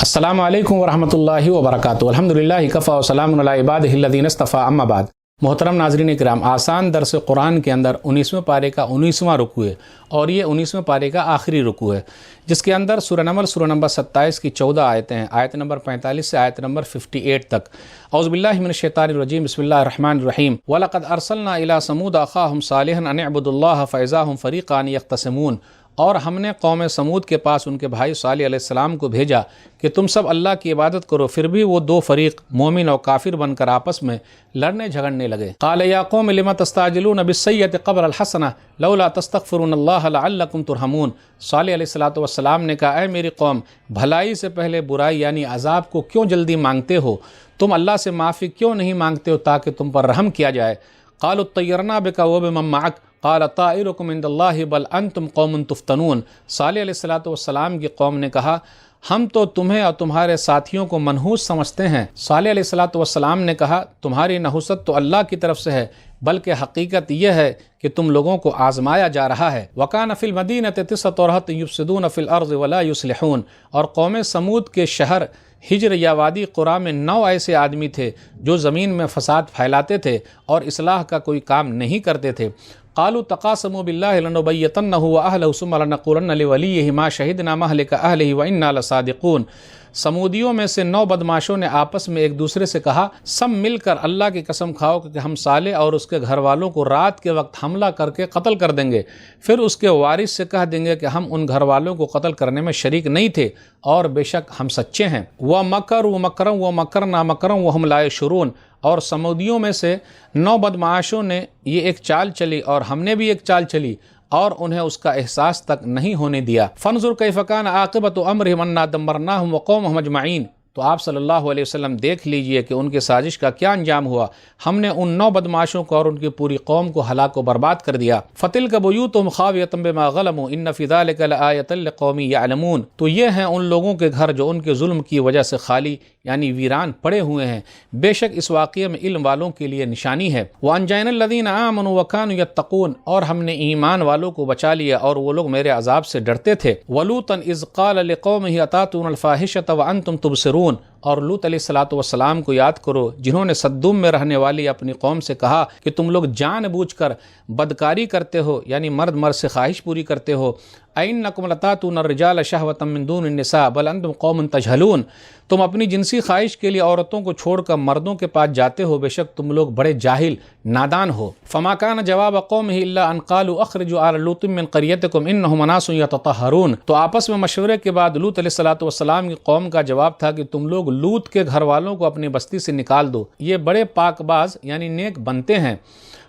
अस्सलामु अलैकुम वरहमतुल्लाहि वबरकातुहू। अल्हम्दुलिल्लाहि कफ़ा व सलामुन अला इबादिहिल्लज़ीना इस्तफ़ा, अम्मा बाद। मोहतरम नाज़रीन इकराम, आसान दर्स कुरान के अंदर 19वें पारे का 19वां रुकू है और ये 19वें पारे का आखिरी रुकू है, जिसके अंदर सूरह नमल सूरह नंबर 27 की 14 आयतें हैं, आयत नंबर 45 से आयत नंबर 58 तक। औज़ु बिल्लाहि मिनश शैतानिर रजीम, बिस्मिल्लाहिर रहमानिर रहीम। वलक़द अरसलना इला समूद अख़ाहुम सालिहन अन इअ्बुदुल्लाह फ़इज़ा हुम फ़रीक़ान यख़्तसिमून। और हमने कौम समूद के पास उनके भाई सालिह अलैहिस्सलाम को भेजा कि तुम सब अल्लाह की इबादत करो, फिर भी वो दो फरीक मोमिन और काफिर बनकर आपस में लड़ने झगड़ने लगे। क़ाल या क़ौम लिमा तस्ताजिलून बिस्सय्यति क़ब्ल अल हसना लौला तस्तग़फ़िरूनल्लाह लअल्लकुम तुरहमून। सालिह अलैहिस्सलातु वस्सलाम ने कहा, ऐ मेरी कौम, भलाई से पहले बुराई यानी अजाब को क्यों जल्दी मांगते हो? तुम अल्लाह से माफ़ी क्यों नहीं मांगते हो ताकि तुम पर रहम किया जाए? क़ालू तय्यरना बिका व बिमन मअक क़ाल ताइरुकुम इंदल्लाहि बल अंतुम कौमुन तुफ्तनून। सालिह अलैहिस्सलातु वस्सलाम की कौम ने कहा, हम तो तुम्हें और तुम्हारे साथियों को मनहूस समझते हैं। सालिह अलैहिस्सलातु वस्सलाम ने कहा, तुम्हारी नहुसत तो अल्लाह की तरफ से है, बल्कि हकीकत यह है कि तुम लोगों को आजमाया जा रहा है। वकान फ़िल मदीनति तिस्अतु रहतिन युफ़सिदून फ़िल अर्ज़ि वला युस्लिहून। और कौम समूद के शहर हिजर या वादी क़ुरा में 9 ऐसे आदमी थे जो ज़मीन में फ़साद फैलाते थे और इस्लाह का कोई काम नहीं करते थे। क़ालू तक़ासमू बिल्लाहि लनुबय्यतन्नहु व अहलहु सुम्मा लनक़ूलन्ना लिवलिय्यिहि मा शहिदना महलिका अहलिहि व इन्ना लसादिक़ून। समूदियों में से 9 बदमाशों ने आपस में एक दूसरे से कहा, सब मिलकर अल्लाह की कसम खाओ कि हम साले और उसके घर वालों को रात के वक्त हमला करके कत्ल कर देंगे, फिर उसके वारिस से कह देंगे कि हम उन घर वालों को कत्ल करने में शरीक नहीं थे और बेशक हम सच्चे हैं। व मकरू मकरम व मकरना मकरम व हम ला यशऊरून। और समूदियों में से 9 बदमाशों ने ये एक चाल चली और हमने भी एक चाल चली और उन्हें उसका एहसास तक नहीं होने दिया। फंजुर कैफ़ कान आक़िबतु अम्रिहिम अन्ना दम्मरनाहुम व क़ौमहुम अजमईन। तो आप सल्लल्लाहु अलैहि वसल्लम देख लीजिए कि उनके साजिश का क्या अंजाम हुआ। हमने उन 9 बदमाशों को और उनकी पूरी कौम को हलाक व बर्बाद कर दिया। फ़तिल्क बुयूतुहुम ख़ावियतुम बिमा ग़लमू इन्न फ़ी ज़ालिका लआयतन लिक़ौमिन यअलमून। तो ये हैं उन लोगों के घर जो उनके जुल्म की वजह से खाली यानी वीरान पड़े हुए हैं, बेशक इस वाक़ये में इल्म वालों के लिए निशानी है। व अंजयनल लज़ीना आमनू व कानू यत्तक़ून। और हमने ईमान वालों को बचा लिया और वो लोग मेरे अज़ाब से डरते थे। वलूतन इज़ क़ाल लिक़ौमिही अतातूनल फ़ाहिशत व अंतुम तुबसिरून। और लूत अलैहिस्सलातु वस्सलाम को याद करो, जिन्होंने सद्दुम में रहने वाली अपनी कौम से कहा कि तुम लोग जानबूझकर बदकारी करते हो यानी मर्द मर्द से ख्वाहिश पूरी करते हो। अइन्नकुम लतातून अर्रिजाल शहवतम मिन दूनिन निसा बल अंतुम कौमुन तजहलून। तुम अपनी जिनसी ख्वाहिश के लिए औरतों को छोड़कर मर्दों के पास जाते हो, बेशक तुम लोग बड़े जाहिल नादान हो। फमा कान जवाब कौमिही इल्ला अन क़ालू अख़रिजू आल लूतिन मिन क़रियतिकुम इन्नहुम उनासुन यततहरून। तो आपस में मशवरे के बाद लूत अलैहिस्सलातु वस्सलाम की कौम का जवाब था कि तुम लोग लूत के घर वालों को अपनी बस्ती से निकाल दो, ये बड़े पाकबाज यानी नेक बनते हैं।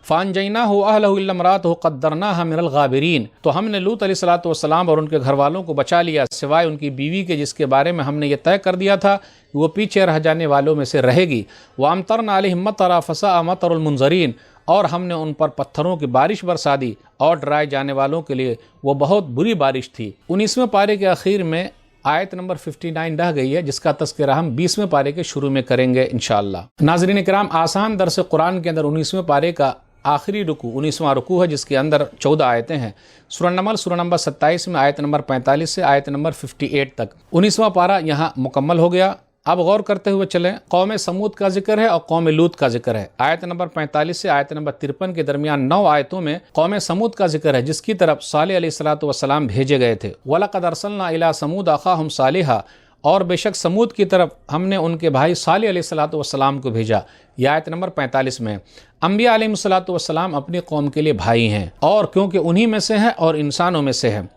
फ़अनजयनाहु अहलहु इल्ला इम्राअतहु क़द्दरनाहा मिनल गाबिरीन। तो हमने लूत अलैहिस्सलातु वस्सलाम और उनके घर वालों को बचा लिया सिवाय उनकी बीवी के, जिसके बारे में हमने ये तय कर दिया था कि वो पीछे रह जाने वालों में से रहेगी। व अमतरना अलैहिम मतरा फ़साअ मतरुल मुनज़रीन। और हमने उन पर पत्थरों की बारिश बरसा दी और डराए जाने वालों के लिए वो बहुत बुरी बारिश थी। 19वें पारे के आखिर में आयत नंबर 59 रह गई है, जिसका तज़किरा हम 20वें पारे के शुरू में करेंगे इंशाअल्लाह। नाज़रीन किराम, आसान दर्स कुरान के अंदर 19वें पारे का आखिरी रुकू 19वां रुकू है, जिसके अंदर 14 आयतें हैं। सूरह नमल सूरह नंबर 27 में आयत नंबर 45 से आयत नंबर 58 तक 19वां पारा यहाँ मुकम्मल हो गया। अब गौर करते हुए चलें, कौम समूद का जिक्र है और कौम लूत का जिक्र है। आयत नंबर 45 से आयत नंबर 53 के दरमियान 9 आयतों में कौम समूद का जिक्र है, जिसकी तरफ सालिह अलैहिस्सलातु वस्सलाम भेजे गए थे। वलक़द अरसलना इला समूद अख़ाहुम सालिहा। और बेशक समूद की तरफ हमने उनके भाई सालिह अलैहिस्सलातु वस्सलाम को भेजा। यह आयत नंबर 45 में। अम्बिया अलैहिस्सलातु वस्सलाम अपनी कौम के लिए भाई हैं और क्योंकि उन्हीं में से हैं और इंसानों में से हैं।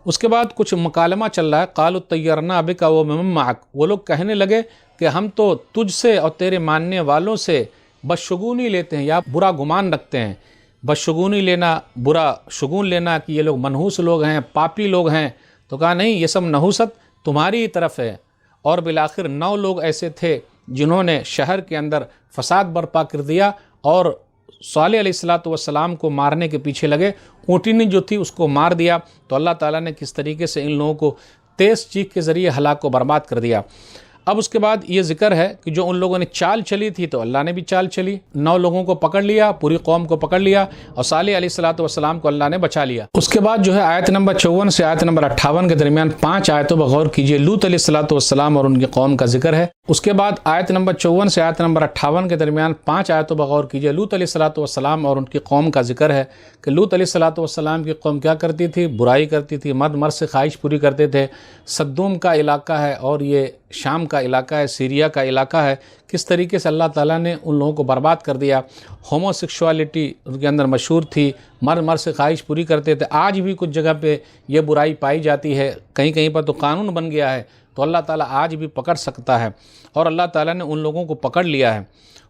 उसके बाद कुछ मुकालमा चल रहा है। क़ालू तय्यरना बिका व बिमन मअक। वो लोग कहने लगे कि हम तो तुझसे और तेरे मानने वालों से बदशगुनी लेते हैं या बुरा गुमान रखते हैं। बदशगुनी लेना, बुरा शगुन लेना कि ये लोग मनहूस लोग हैं, पापी लोग हैं। तो कहा नहीं, ये सब नहुसत तुम्हारी ही तरफ है। और बिलाखिर 9 लोग ऐसे थे जिन्होंने शहर के अंदर फसाद बर्पा कर दिया और सालिह अलैहिस्सलातु वस्सलाम को मारने के पीछे लगे। ऊँटनी जो थी उसको मार दिया। तो अल्लाह ताला ने किस तरीके से इन लोगों को तेज़ चीख के ज़रिए हलाक को बर्बाद कर दिया। اب اس کے بعد یہ ذکر ہے کہ جو ان لوگوں نے چال چلی تھی تو اللہ نے بھی چال چلی، 9 لوگوں کو پکڑ لیا، پوری قوم کو پکڑ لیا، اور صالح علیہ الصلوۃ والسلام کو اللہ نے بچا لیا۔ اس کے بعد جو ہے آیت نمبر 54 سے آیت نمبر 58 کے درمیان 5 آیتوں پر غور کیجئے، لوط علیہ الصلوۃ والسلام اور ان کی قوم کا ذکر ہے۔ اس کے بعد آیت نمبر 54 سے آیت نمبر 58 کے درمیان 5 آیتوں پر غور کیجئے، لوط علیہ الصلوۃ والسلام اور ان کی قوم کا ذکر ہے کہ لوط علیہ الصلوۃ والسلام کی قوم کیا کرتی تھی، برائی کرتی تھی، مرد مرد سے خواہش پوری کرتے تھے۔ صدوم کا علاقہ ہے اور یہ شام کا علاقہ ہے، سیریا کا علاقہ ہے، کس طریقے سے اللہ تعالیٰ نے ان لوگوں کو برباد کر دیا۔ ہومو سیکشوالٹی ان کے اندر مشہور تھی، مرد مرد سے خواہش پوری کرتے تھے۔ آج بھی کچھ جگہ پہ یہ برائی پائی جاتی ہے، کہیں کہیں پر تو قانون بن گیا ہے، تو اللہ تعالیٰ آج بھی پکڑ سکتا ہے، اور اللہ تعالیٰ نے ان لوگوں کو پکڑ لیا ہے۔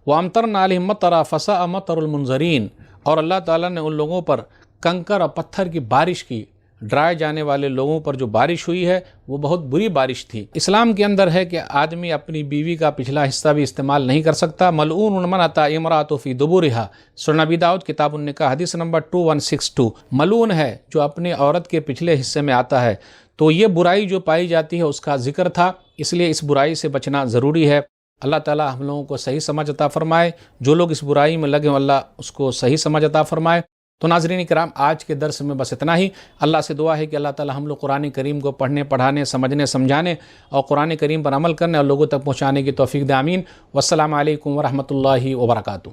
وَأَمْطَرْنَا عَلَيْهِم مَطَرًا فَسَاءَ مَطَرُ الْمُنذَرِينَ، اور اللہ تعالیٰ نے ان لوگوں پر کنکر اور پتھر کی بارش کی، ڈرائے جانے والے لوگوں پر جو بارش ہوئی ہے وہ بہت بری بارش تھی۔ اسلام کے اندر ہے کہ آدمی اپنی بیوی کا پچھلا حصہ بھی استعمال نہیں کر سکتا۔ ملعون من اتی امرأۃ فی دبورها، سنن نبی داؤد کتاب النکاح حدیث نمبر 2162، ملعون ہے جو اپنی عورت کے پچھلے حصے میں آتا ہے۔ تو یہ برائی جو پائی جاتی ہے اس کا ذکر تھا، اس لیے اس برائی سے بچنا ضروری ہے۔ اللہ تعالیٰ ہم لوگوں کو صحیح سمجھ عطا فرمائے، جو لوگ اس برائی میں لگے اللہ اس کو صحیح سمجھ عطا فرمائے۔ تو ناظرین کرام، آج کے درس میں بس اتنا ہی۔ اللہ سے دعا ہے کہ اللہ تعالیٰ ہم لوگ قرآن کریم کو پڑھنے، پڑھانے، سمجھنے، سمجھانے اور قرآن کریم پر عمل کرنے اور لوگوں تک پہنچانے کی توفیق دے، آمین۔ والسلام علیکم ورحمۃ اللہ وبرکاتہ۔